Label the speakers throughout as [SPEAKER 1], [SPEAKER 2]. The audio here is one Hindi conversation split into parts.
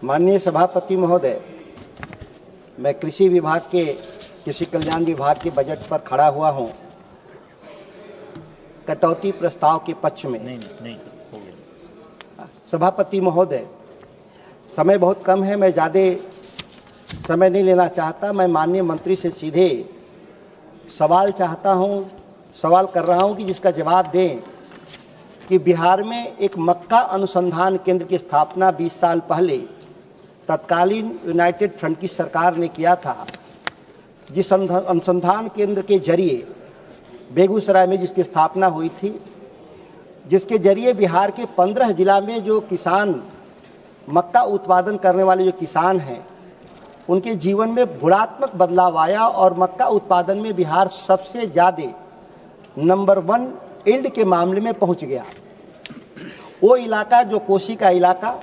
[SPEAKER 1] माननीय सभापति महोदय, मैं कृषि विभाग के कृषि कल्याण विभाग के बजट पर खड़ा हुआ हूं, कटौती प्रस्ताव के पक्ष में। नहीं हो गया। सभापति महोदय, समय बहुत कम है, मैं ज़्यादा समय नहीं लेना चाहता। मैं माननीय मंत्री से सीधे सवाल कर रहा हूं कि जिसका जवाब दें कि बिहार में एक मक्का अनुसंधान केंद्र की स्थापना 20 साल पहले तत्कालीन यूनाइटेड फ्रंट की सरकार ने किया था, जिस अनुसंधान केंद्र के जरिए बेगूसराय में जिसकी स्थापना हुई थी, जिसके जरिए बिहार के 15 जिला में जो किसान मक्का उत्पादन करने वाले जो किसान हैं, उनके जीवन में गुणात्मक बदलाव आया और मक्का उत्पादन में बिहार सबसे ज़्यादा नंबर 1 यील्ड के मामले में पहुंच गया। वो इलाका जो कोसी का इलाका,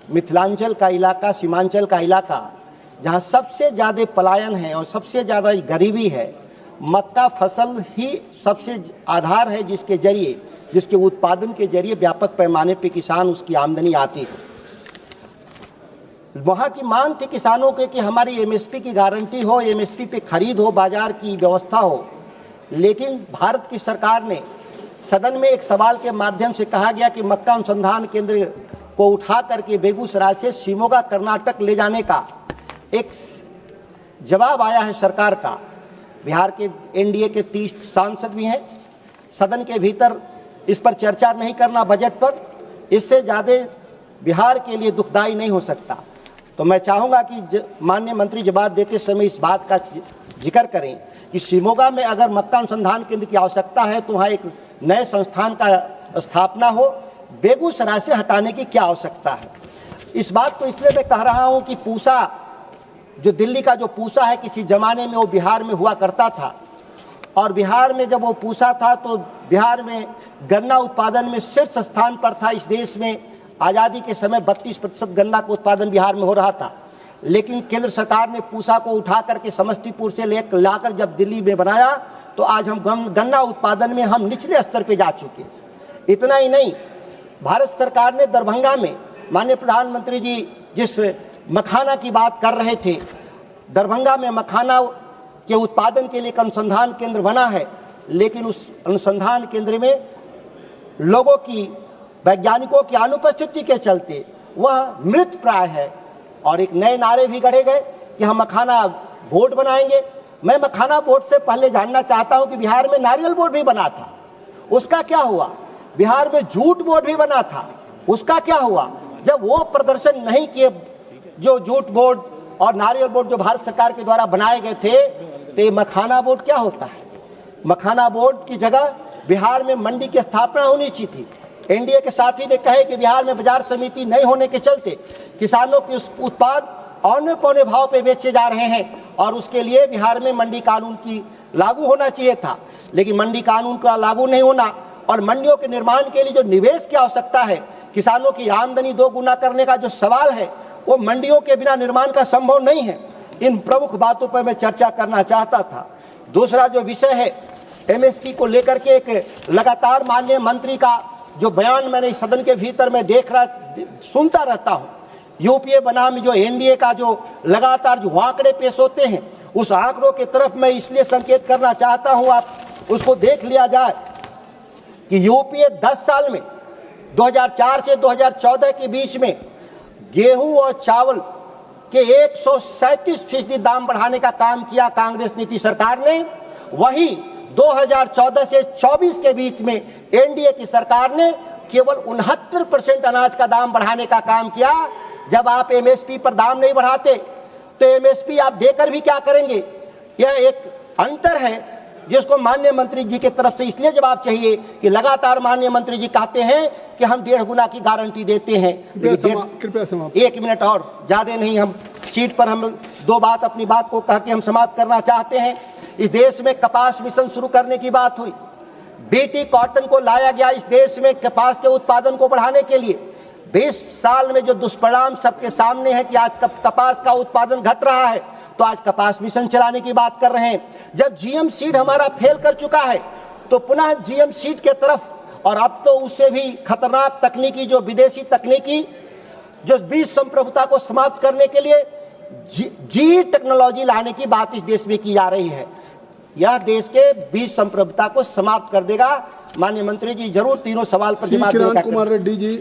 [SPEAKER 1] मिथिलांचल का इलाका, सीमांचल का इलाका, जहां सबसे ज़्यादा पलायन है और सबसे ज़्यादा गरीबी है, मक्का फसल ही सबसे आधार है जिसके उत्पादन के जरिए व्यापक पैमाने पर किसान उसकी आमदनी आती है। वहां की मांग थी किसानों के कि हमारी एमएसपी की गारंटी हो, एमएसपी पे खरीद हो, बाजार की व्यवस्था हो। लेकिन भारत की सरकार ने सदन में एक सवाल के माध्यम से कहा गया कि मक्का अनुसंधान केंद्र को उठा करके बेगूसराय से शिमोगा कर्नाटक ले जाने का एक जवाब आया है सरकार का। बिहार के एनडीए के 30 सांसद भी हैं। सदन के भीतर इस पर चर्चा नहीं करना बजट पर, इससे ज़्यादा बिहार के लिए दुखदायी नहीं हो सकता। तो मैं चाहूँगा कि माननीय मंत्री जवाब देते समय इस बात का जिक्र करें कि शिमोगा में अगर मक्का अनुसंधान केंद्र की आवश्यकता है तो वहाँ एक नए संस्थान का स्थापना हो, बेगूसराय से हटाने की क्या आवश्यकता है। इस बात को इसलिए मैं कह रहा हूँ कि पूसा, जो दिल्ली का जो पूसा है, किसी जमाने में वो बिहार में हुआ करता था, और बिहार में जब वो पूसा था तो बिहार में गन्ना उत्पादन में शीर्ष स्थान पर था। इस देश में आज़ादी के समय 32% गन्ना का उत्पादन बिहार में हो रहा था। लेकिन केंद्र सरकार ने पूसा को उठा करके समस्तीपुर से लाकर जब दिल्ली में बनाया तो आज हम गन्ना उत्पादन में हम निचले स्तर पे जा चुके। इतना ही नहीं, भारत सरकार ने दरभंगा में, माननीय प्रधानमंत्री जी जिस मखाना की बात कर रहे थे, दरभंगा में मखाना के उत्पादन के लिए एक अनुसंधान केंद्र बना है, लेकिन उस अनुसंधान केंद्र में लोगों की, वैज्ञानिकों की अनुपस्थिति के चलते वह मृत प्राय है। और एक नए नारे भी गढ़े गए कि हम मखाना बोर्ड बनाएंगे। मैं मखाना बोर्ड से पहले जानना चाहता हूं कि बिहार में नारियल बोर्ड भी बना था, उसका क्या हुआ? बिहार में जूट बोर्ड भी बना था, उसका क्या हुआ? जब वो प्रदर्शन नहीं किए, जो जूट बोर्ड और नारियल बोर्ड जो भारत सरकार के द्वारा बनाए गए थे, तो ये मखाना बोर्ड क्या होता है? मखाना बोर्ड की जगह बिहार में मंडी की स्थापना होनी चाहिए थी। एनडीए के साथी ने कहे कि बिहार में बाजार समिति नहीं होने के चलते किसानों के उत्पाद औने पौने भाव पे बेचे जा रहे हैं, और उसके लिए बिहार में मंडी कानून की लागू होना चाहिए था। लेकिन मंडी कानून का लागू नहीं होना और मंडियों के निर्माण के लिए जो निवेश की आवश्यकता है, किसानों की आमदनी 2 गुना करने का जो सवाल है, वो मंडियों के बिना निर्माण का संभव नहीं है। इन प्रमुख बातों पर मैं चर्चा करना चाहता था। दूसरा जो विषय है, एमएसपी को लेकर के एक लगातार माननीय मंत्री का जो बयान मैंने सदन के भीतर में सुनता रहता हूं, यूपीए बनाम जो एनडीए का जो लगातार जो आंकड़े पेश होते हैं, उस आंकड़ों की तरफ मैं इसलिए संकेत करना चाहता हूं, आप उसको देख लिया जाए कि यूपीए 10 साल में 2004 से 2014 के बीच में गेहूं और चावल के 137% दाम बढ़ाने का काम किया कांग्रेस नीति सरकार ने। वहीं 2014 से 24 के बीच में एनडीए की सरकार ने केवल 69% अनाज का दाम बढ़ाने का काम किया। जब आप एमएसपी पर दाम नहीं बढ़ाते तो एमएसपी आप देकर भी क्या करेंगे? यह एक अंतर है जिसको माननीय मंत्री जी की तरफ से इसलिए जवाब चाहिए कि लगातार माननीय मंत्री जी कहते हैं कि हम 1.5 गुना की गारंटी देते हैं।
[SPEAKER 2] कृपया समाप्त।
[SPEAKER 1] 1 मिनट और, ज्यादा नहीं, हम सीट पर हम 2 बात अपनी बात को कह के हम समाप्त करना चाहते हैं। इस देश में कपास मिशन शुरू करने की बात हुई, बीटी कॉटन को लाया गया इस देश में कपास के उत्पादन को बढ़ाने के लिए। 20 साल में जो दुष्परिणाम सबके सामने है कि आज कपास का उत्पादन घट रहा है, तो आज कपास मिशन चलाने की बात कर रहे हैं। जब जीएम सीड हमारा फेल कर चुका है तो पुनः जीएम सीड के तरफ, और अब तो उससे भी खतरनाक तकनीकी जो विदेशी तकनीकी जो बीज संप्रभुता को समाप्त करने के लिए जी टेक्नोलॉजी लाने की बात इस देश में की जा रही है। यह देश के बीज संप्रभुता को समाप्त कर देगा। माननीय मंत्री जी जरूर तीनों सवाल पर
[SPEAKER 2] सी
[SPEAKER 1] जवाब
[SPEAKER 2] किरण
[SPEAKER 1] देगा।
[SPEAKER 2] कुमार रेड्डी जी।